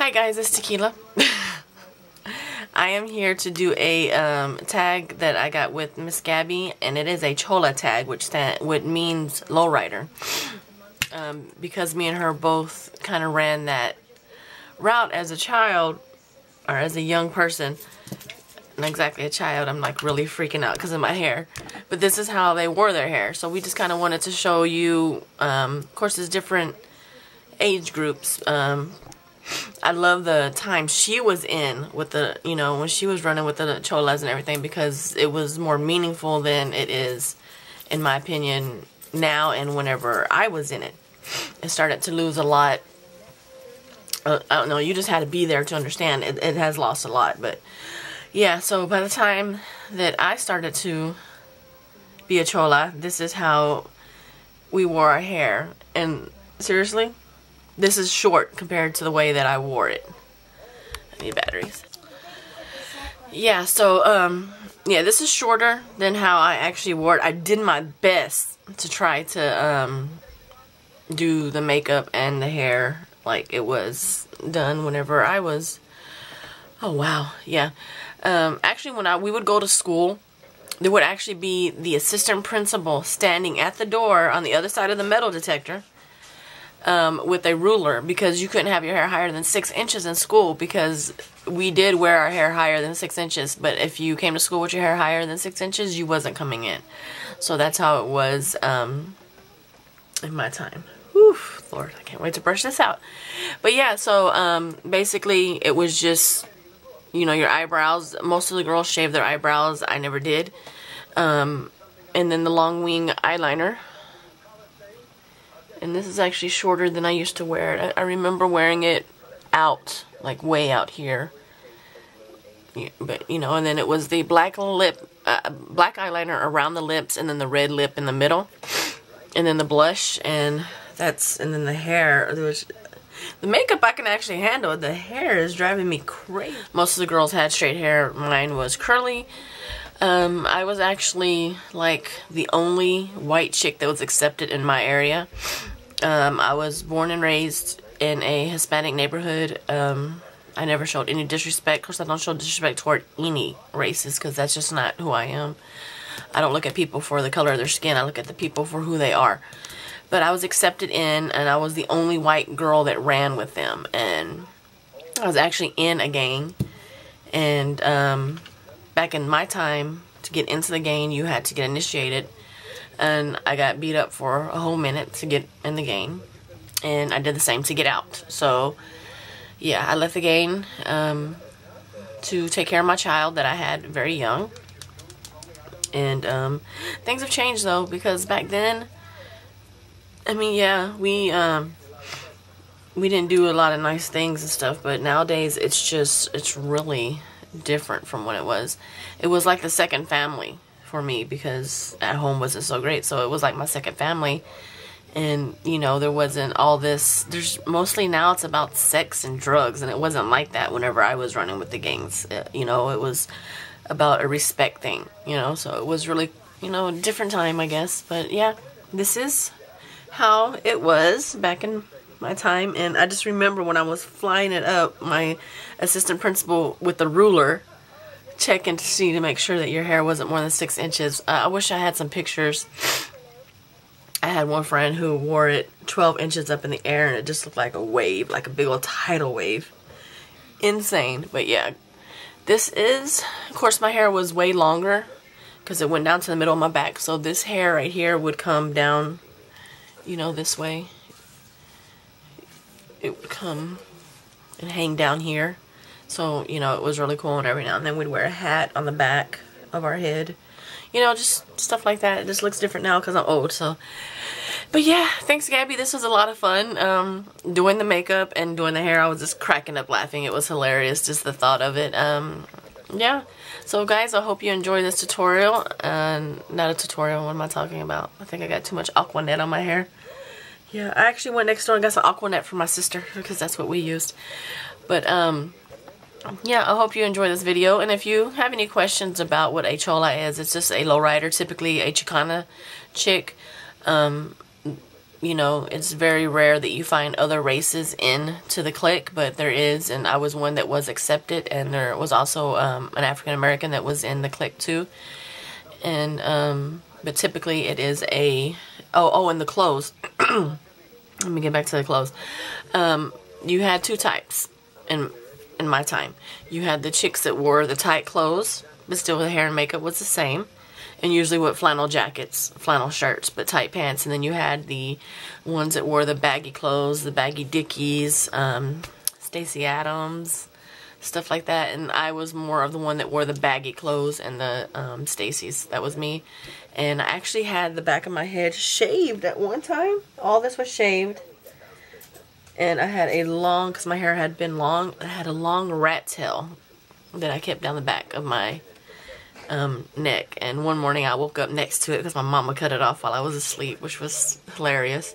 Hi guys, it's Tequila. I am here to do a tag that I got with Mrs Gabby, and it is a Chola tag, which means lowrider. Because me and her both kind of ran that route as a child, or as a young person. Not exactly a child, I'm like really freaking out because of my hair. But this is how they wore their hair. So we just kind of wanted to show you, of course there's different age groups. I love the time she was in with the, you know, when she was running with the cholas and everything, because it was more meaningful than it is, in my opinion, now and whenever I was in it. It started to lose a lot. I don't know, you just had to be there to understand. It has lost a lot, but yeah, so by the time that I started to be a chola, this is how we wore our hair. And seriously, this is short compared to the way that I wore it. I need batteries. Yeah, so, yeah, this is shorter than how I actually wore it. I did my best to try to, do the makeup and the hair like it was done whenever I was, oh wow, yeah. Actually, when we would go to school, there would actually be the assistant principal standing at the door on the other side of the metal detector, with a ruler, because you couldn't have your hair higher than 6 inches in school, because we did wear our hair higher than 6 inches, but if you came to school with your hair higher than 6 inches, you wasn't coming in. So that's how it was, in my time. Whew, Lord, I can't wait to brush this out. But yeah, so, basically, it was just, you know, your eyebrows. Most of the girls shave their eyebrows. I never did. And then the long wing eyeliner. And this is actually shorter than I used to wear it. I remember wearing it out, like way out here. Yeah, but, you know, and then it was the black black eyeliner around the lips, and then the red lip in the middle. And then the blush, and then the hair. The makeup I can actually handle. The hair is driving me crazy. Most of the girls had straight hair. Mine was curly. I was actually like the only white chick that was accepted in my area. I was born and raised in a Hispanic neighborhood. I never showed any disrespect. Of course, I don't show disrespect toward any races, because that's just not who I am. I don't look at people for the color of their skin. I look at the people for who they are. But I was accepted in, and I was the only white girl that ran with them. And I was actually in a gang. And back in my time, to get into the gang, you had to get initiated. And I got beat up for a whole minute to get in the gang. And I did the same to get out. So, yeah, I left the gang to take care of my child that I had very young. And things have changed, though, because back then, I mean, yeah, we didn't do a lot of nice things and stuff, but nowadays it's really different from what it was. It was like the second family for me, because at home wasn't so great, so it was like my second family. And, you know, there wasn't all this, mostly now it's about sex and drugs, and it wasn't like that whenever I was running with the gangs. You know, it was about a respect thing, you know, so it was really, you know, a different time, I guess. But yeah, this is how it was back in my time. And I just remember when I was flying it up, my assistant principal with the ruler checking to see, to make sure that your hair wasn't more than 6 inches. I wish I had some pictures. I had one friend who wore it 12 inches up in the air, and it just looked like a wave, like a big old tidal wave. Insane. But yeah, this is, of course, my hair was way longer because it went down to the middle of my back. So this hair right here would come down, you know, this way. It would come and hang down here. So, you know, it was really cool. And every now and then we'd wear a hat on the back of our head. You know, just stuff like that. It just looks different now because I'm old, so. But yeah, thanks, Gabby. This was a lot of fun. Doing the makeup and doing the hair, I was just cracking up laughing. It was hilarious, just the thought of it. Yeah. So, guys, I hope you enjoy this tutorial. Not a tutorial. What am I talking about? I think I got too much Aquanet on my hair. Yeah, I actually went next door and got some Aquanet for my sister, because that's what we used. But, yeah, I hope you enjoy this video. And if you have any questions about what a chola is, it's just a lowrider, typically a Chicana chick. you know, it's very rare that you find other races into the clique, but there is, and I was one that was accepted, and there was also an African American that was in the clique too. And but typically it is a and the clothes. Let me get back to the clothes. You had two types in my time. You had the chicks that wore the tight clothes, but still the hair and makeup was the same. And usually with flannel jackets, flannel shirts, but tight pants. And then you had the ones that wore the baggy clothes, the baggy Dickies, Stacey Adams, stuff like that. And I was more of the one that wore the baggy clothes and the Stacey's. That was me. And I actually had the back of my head shaved at one time. All this was shaved. And I had a long, because my hair had been long, I had a long rat tail that I kept down the back of my neck. And one morning I woke up next to it because my mama cut it off while I was asleep, which was hilarious.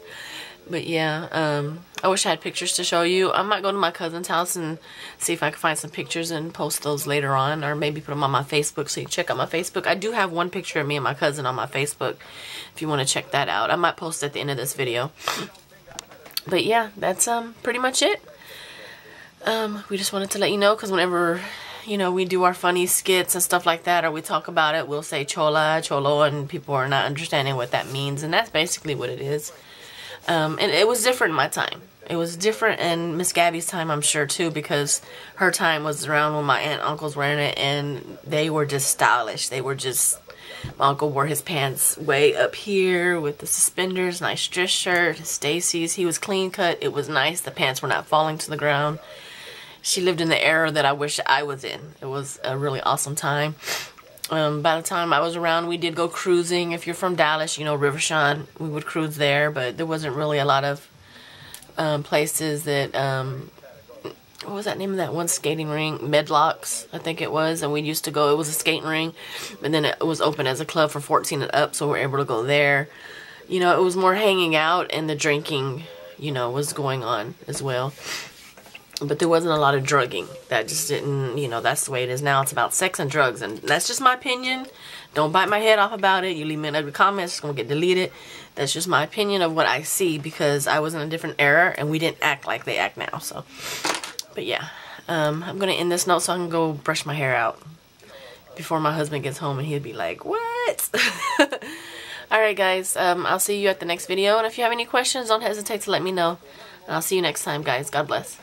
But yeah, I wish I had pictures to show you. I might go to my cousin's house and see if I can find some pictures and post those later on, or maybe put them on my Facebook so you can check out my Facebook. I do have one picture of me and my cousin on my Facebook if you want to check that out. I might post it at the end of this video. But yeah, that's pretty much it. We just wanted to let you know, because whenever, you know, we do our funny skits and stuff like that, or we talk about it, we'll say Chola, Cholo, and people are not understanding what that means, and that's basically what it is. And it was different in my time. It was different in Miss Gabby's time, I'm sure, too, because her time was around when my aunt and uncles were in it, and they were just stylish. They were just, my uncle wore his pants way up here with the suspenders, nice dress shirt, Stacy's. He was clean cut. It was nice. The pants were not falling to the ground. She lived in the era that I wish I was in. It was a really awesome time. By the time I was around, we did go cruising. If you're from Dallas, you know, Rivershine, we would cruise there, but there wasn't really a lot of places that, what was that name of that one skating ring? Medlocks, I think it was, and we used to go, it was a skating ring, but then it was open as a club for 14 and up, so we were able to go there. You know, it was more hanging out, and the drinking, you know, was going on as well. But there wasn't a lot of drugging. That just didn't, you know, that's the way it is now. It's about sex and drugs, and that's just my opinion. Don't bite my head off about it. You leave me in ugly comments, it's going to get deleted. That's just my opinion of what I see, because I was in a different era, and we didn't act like they act now, so. But yeah, I'm going to end this note so I can go brush my hair out before my husband gets home, and he'll be like, what? Alright guys, I'll see you at the next video, and if you have any questions, don't hesitate to let me know. And I'll see you next time, guys. God bless.